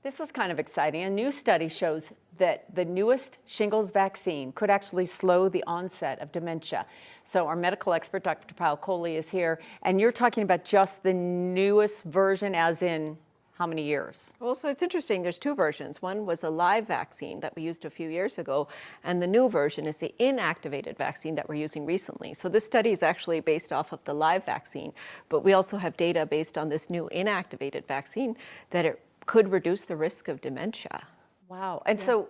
This is kind of exciting. A new study shows that the newest shingles vaccine could actually slow the onset of dementia. So our medical expert, Dr. Paul Coley, is here, and you're talking about just the newest version, as in how many years? Well, so it's interesting. There's two versions. One was the live vaccine that we used a few years ago, and the new version is the inactivated vaccine that we're using recently. So this study is actually based off of the live vaccine, but we also have data based on this new inactivated vaccine that it could reduce the risk of dementia. Wow. And so,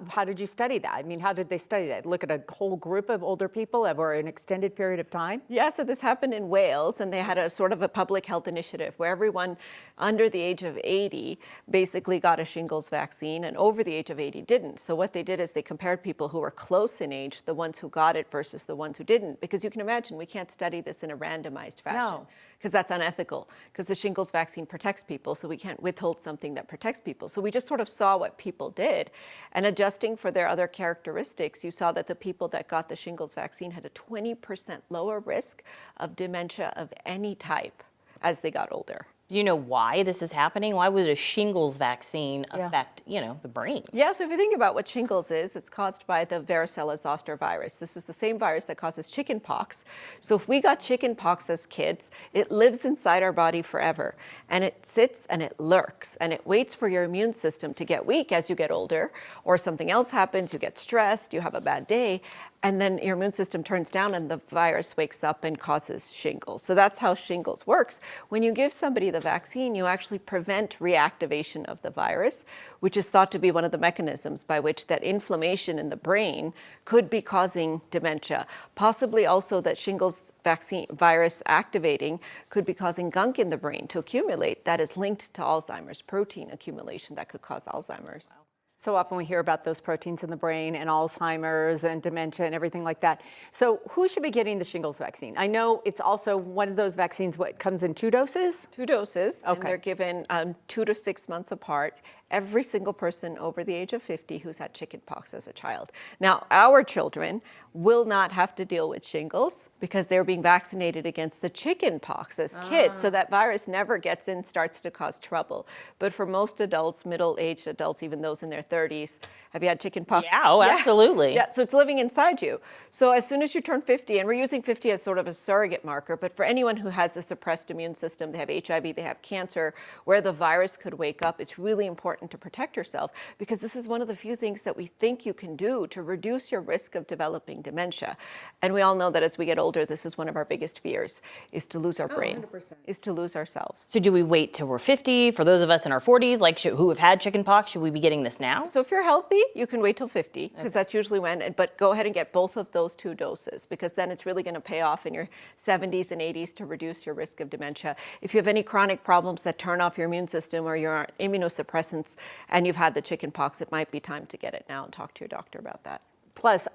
how did you study that? I mean, how did they study that? Look at a whole group of older people over an extended period of time? Yeah, so this happened in Wales, and they had a sort of a public health initiative where everyone under the age of 80 basically got a shingles vaccine, and over the age of 80 didn't. So what they did is they compared people who were close in age, the ones who got it versus the ones who didn't, because you can imagine we can't study this in a randomized fashion. Because that's unethical, because the shingles vaccine protects people, so we can't withhold something that protects people. So we just sort of saw what people did, and adjusting for their other characteristics, you saw that the people that got the shingles vaccine had a 20% lower risk of dementia of any type as they got older. Do you know why this is happening? Why would a shingles vaccine affect, the brain? Yeah, so if you think about what shingles is, it's caused by the varicella zoster virus. This is the same virus that causes chicken pox. So if we got chicken pox as kids, it lives inside our body forever. And it sits and it lurks and it waits for your immune system to get weak as you get older, or something else happens, you get stressed, you have a bad day, and then your immune system turns down and the virus wakes up and causes shingles. So that's how shingles works. When you give somebody the vaccine, you actually prevent reactivation of the virus, which is thought to be one of the mechanisms by which that inflammation in the brain could be causing dementia. Possibly also that shingles vaccine virus activating could be causing gunk in the brain to accumulate that is linked to Alzheimer's, protein accumulation that could cause Alzheimer's. Wow. So often we hear about those proteins in the brain and Alzheimer's and dementia and everything like that. So who should be getting the shingles vaccine? I know it's also one of those vaccines, what comes in 2 doses? 2 doses, okay. And they're given 2 to 6 months apart. Every single person over the age of 50 who's had chickenpox as a child. Now, our children will not have to deal with shingles because they're being vaccinated against the chickenpox as kids. So that virus never gets in, starts to cause trouble. But for most adults, middle-aged adults, even those in their 30s, have you had chickenpox? Yeah, oh, absolutely. Yeah, so it's living inside you. So as soon as you turn 50, and we're using 50 as sort of a surrogate marker, but for anyone who has a suppressed immune system, they have HIV, they have cancer, where the virus could wake up, it's really important to protect yourself, because this is one of the few things that we think you can do to reduce your risk of developing dementia. And we all know that as we get older, this is one of our biggest fears, is to lose our brain, 100%. Is to lose ourselves. So do we wait till we're 50? For those of us in our 40s, like who have had chickenpox, should we be getting this now? So if you're healthy, you can wait till 50, because that's usually when, but go ahead and get both of those 2 doses, because then it's really going to pay off in your 70s and 80s to reduce your risk of dementia. If you have any chronic problems that turn off your immune system or your immunosuppressants and you've had the chickenpox, it might be time to get it now and talk to your doctor about that. Plus,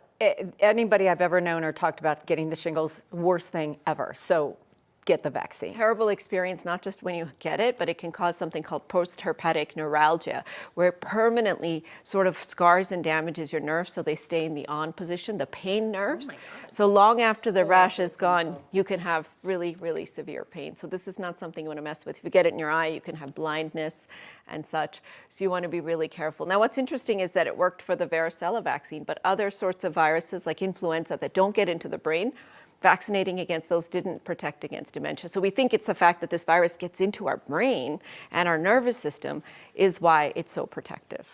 anybody I've ever known or talked about getting the shingles, worst thing ever. So get the vaccine. Terrible experience, not just when you get it, but it can cause something called post-herpetic neuralgia, where it permanently sort of scars and damages your nerves so they stay in the on position, the pain nerves. So long after the rash is gone, you can have really, really severe pain. So this is not something you want to mess with. If you get it in your eye, you can have blindness and such. So you want to be really careful. Now, what's interesting is that it worked for the varicella vaccine, but other sorts of viruses like influenza that don't get into the brain, vaccinating against those didn't protect against dementia. So we think it's the fact that this virus gets into our brain and our nervous system is why it's so protective.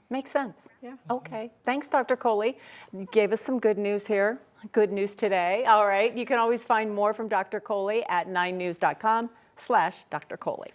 Makes sense. Yeah. Okay. Thanks, Dr. Coley. You gave us some good news here. Good news today. All right. You can always find more from Dr. Coley at 9news.com/Dr. Coley.